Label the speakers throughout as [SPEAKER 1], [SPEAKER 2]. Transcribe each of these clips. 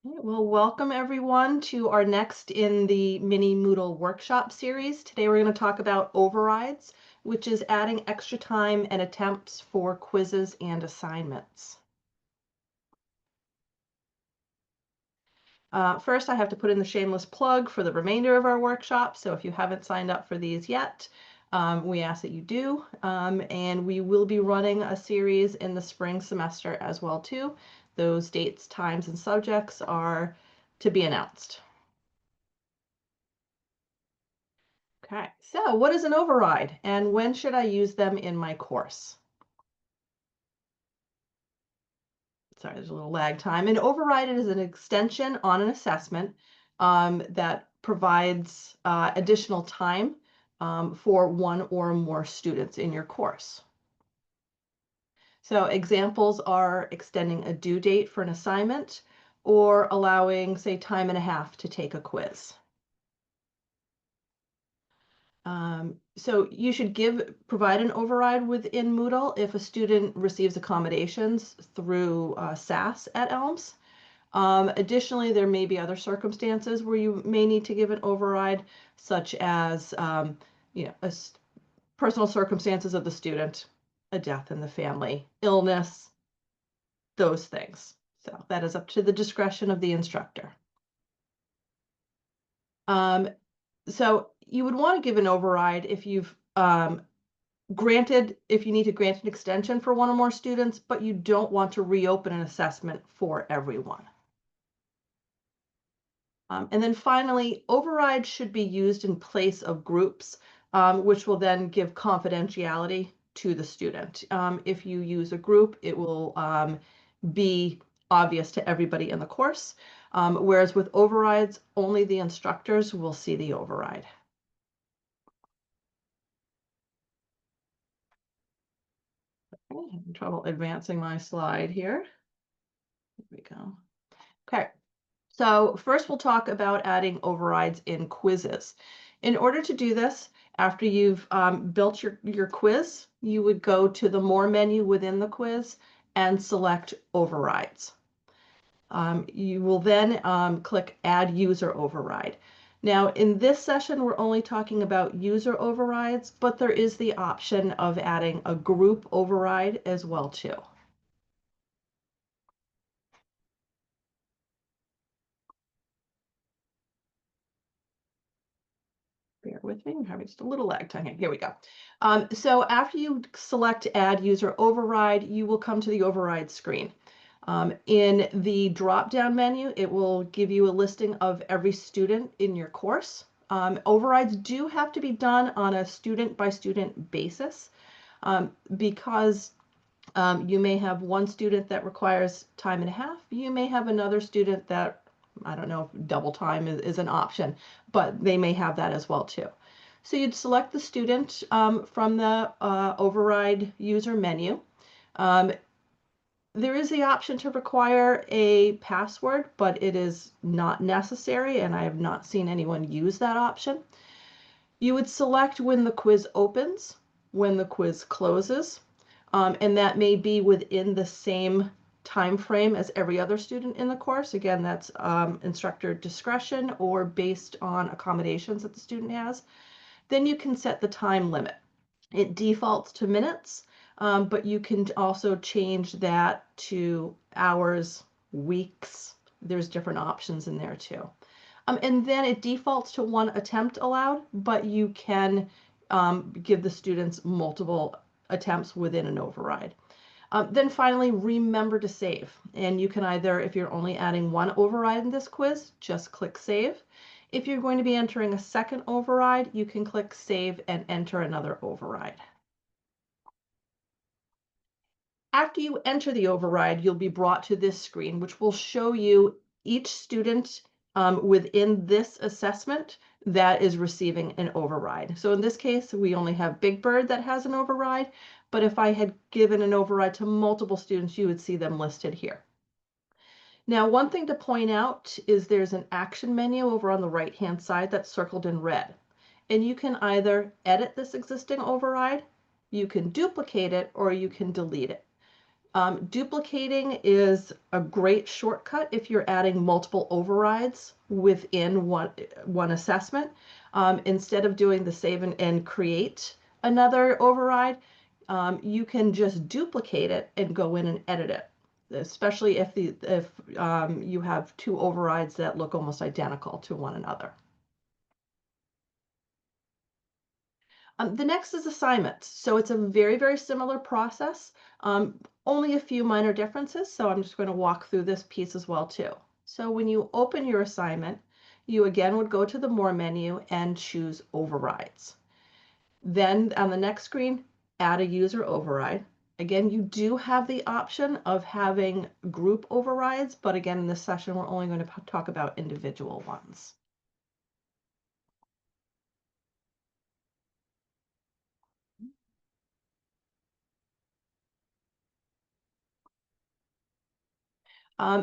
[SPEAKER 1] Well, welcome everyone to our next in the mini Moodle workshop series. Today we're going to talk about overrides, which is adding extra time and attempts for quizzes and assignments. First, I have to put in the shameless plug for the remainder of our workshop. So if you haven't signed up for these yet, we ask that you do. And we will be running a series in the spring semester as well too. Those dates, times, and subjects are to be announced. Okay, so what is an override and when should I use them in my course? Sorry, there's a little lag time. An override is an extension on an assessment that provides additional time for one or more students in your course. So examples are extending a due date for an assignment or allowing, say, time and a half to take a quiz. So you should provide an override within Moodle if a student receives accommodations through SAS at ELMS. Additionally, there may be other circumstances where you may need to give an override, such as personal circumstances of the student, a death in the family, illness, those things. So that is up to the discretion of the instructor. So you would want to give an override if you've if you need to grant an extension for one or more students, but you don't want to reopen an assessment for everyone. And then finally, overrides should be used in place of groups, which will then give confidentiality to the student. If you use a group, it will be obvious to everybody in the course, whereas with overrides, only the instructors will see the override. Okay, having trouble advancing my slide here. Here we go. Okay, so first we'll talk about adding overrides in quizzes. In order to do this, after you've built your quiz, you would go to the More menu within the quiz and select Overrides. You will then click Add User Override. Now, in this session, we're only talking about user overrides, but there is the option of adding a group override as well too. Bear with me, I'm having just a little lag time here. Here we go. So after you select Add User Override, you will come to the Override screen. In the drop-down menu, it will give you a listing of every student in your course. Overrides do have to be done on a student-by-student basis because you may have one student that requires time and a half. You may have another student that, I don't know if double time is an option, but they may have that as well too. So you'd select the student from the override user menu. There is the option to require a password, but it is not necessary, and I have not seen anyone use that option. You would select when the quiz opens, when the quiz closes, and that may be within the same time frame as every other student in the course. Again, that's instructor discretion or based on accommodations that the student has. Then you can set the time limit. It defaults to minutes, but you can also change that to hours, weeks. There's different options in there too. And then it defaults to one attempt allowed, but you can give the students multiple attempts within an override. Then finally, remember to save. And you can either, if you're only adding one override in this quiz, just click save. If you're going to be entering a second override, you can click save and enter another override. After you enter the override, you'll be brought to this screen, which will show you each student within this assessment that is receiving an override. So in this case, we only have Big Bird that has an override, but if I had given an override to multiple students, you would see them listed here. Now, one thing to point out is there's an action menu over on the right-hand side that's circled in red. And you can either edit this existing override, you can duplicate it, or you can delete it. Duplicating is a great shortcut if you're adding multiple overrides within one assessment. Instead of doing the save and create another override, you can just duplicate it and go in and edit it, especially if you have two overrides that look almost identical to one another. The next is assignments. So it's a very, very similar process, only a few minor differences. So I'm just going to walk through this piece as well too. So when you open your assignment, you again would go to the More menu and choose Overrides. Then on the next screen, add a user override. Again, you do have the option of having group overrides, but again, in this session, we're only going to talk about individual ones.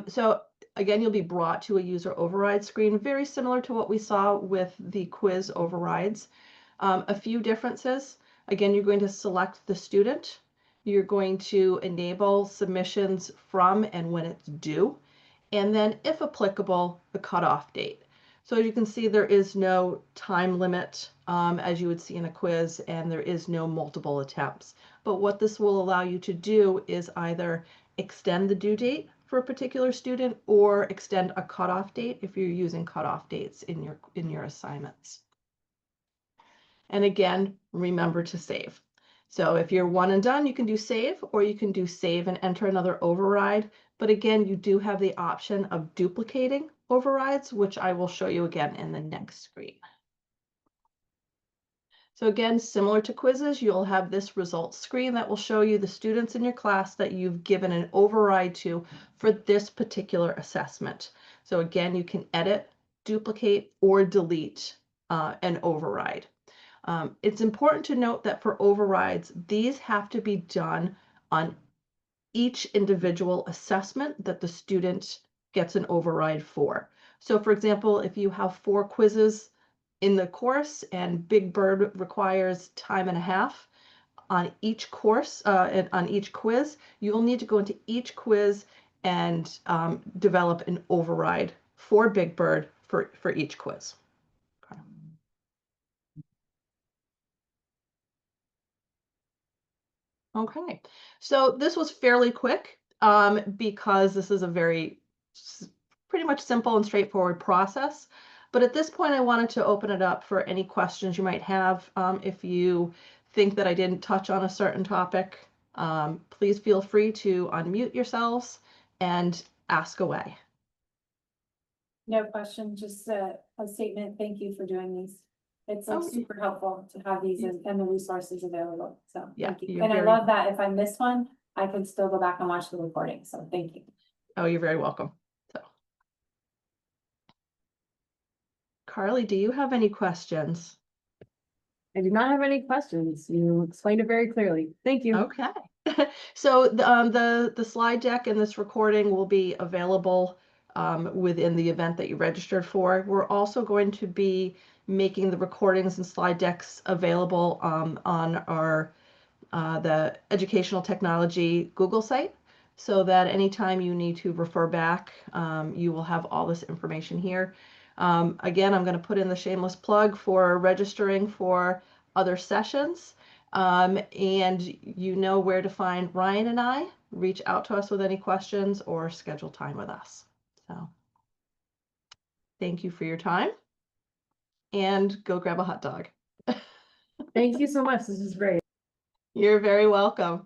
[SPEAKER 1] So again, you'll be brought to a user override screen, very similar to what we saw with the quiz overrides. A few differences. Again, you're going to select the student. You're going to enable submissions from and when it's due. And then, if applicable, the cutoff date. So as you can see, there is no time limit as you would see in a quiz, and there is no multiple attempts. But what this will allow you to do is either extend the due date for a particular student or extend a cutoff date if you're using cutoff dates in your assignments. And again, remember to save. So if you're one and done, you can do save, or you can do save and enter another override. But again, you do have the option of duplicating overrides, which I will show you again in the next screen. So again, similar to quizzes, you'll have this results screen that will show you the students in your class that you've given an override to for this particular assessment. So again, you can edit, duplicate, or delete an override. It's important to note that for overrides, these have to be done on each individual assessment that the student gets an override for. So for example, if you have 4 quizzes in the course and Big Bird requires time and a half on each course, and on each quiz, you will need to go into each quiz and develop an override for Big Bird for each quiz. Okay, so this was fairly quick because this is a pretty much simple and straightforward process. But at this point, I wanted to open it up for any questions you might have. If you think that I didn't touch on a certain topic, please feel free to unmute yourselves and ask away.
[SPEAKER 2] No question, just a statement. Thank you for doing these. It's like super helpful to have these and the resources available. So
[SPEAKER 1] Yeah,
[SPEAKER 2] thank you. And I love that if I miss one, I can still go back and watch the recording. So thank you.
[SPEAKER 1] Oh, you're very welcome. So, Carly, do you have any questions?
[SPEAKER 3] I do not have any questions. You explained it very clearly. Thank you.
[SPEAKER 1] Okay. So the slide deck and this recording will be available within the event that you registered for. We're also going to be making the recordings and slide decks available on our the Educational Technology Google site, so that anytime you need to refer back, you will have all this information here. Again, I'm going to put in the shameless plug for registering for other sessions. And you know where to find Ryan and I. Reach out to us with any questions or schedule time with us. So thank you for your time, and go grab a hot dog.
[SPEAKER 3] Thank you so much. This is great.
[SPEAKER 1] You're very welcome.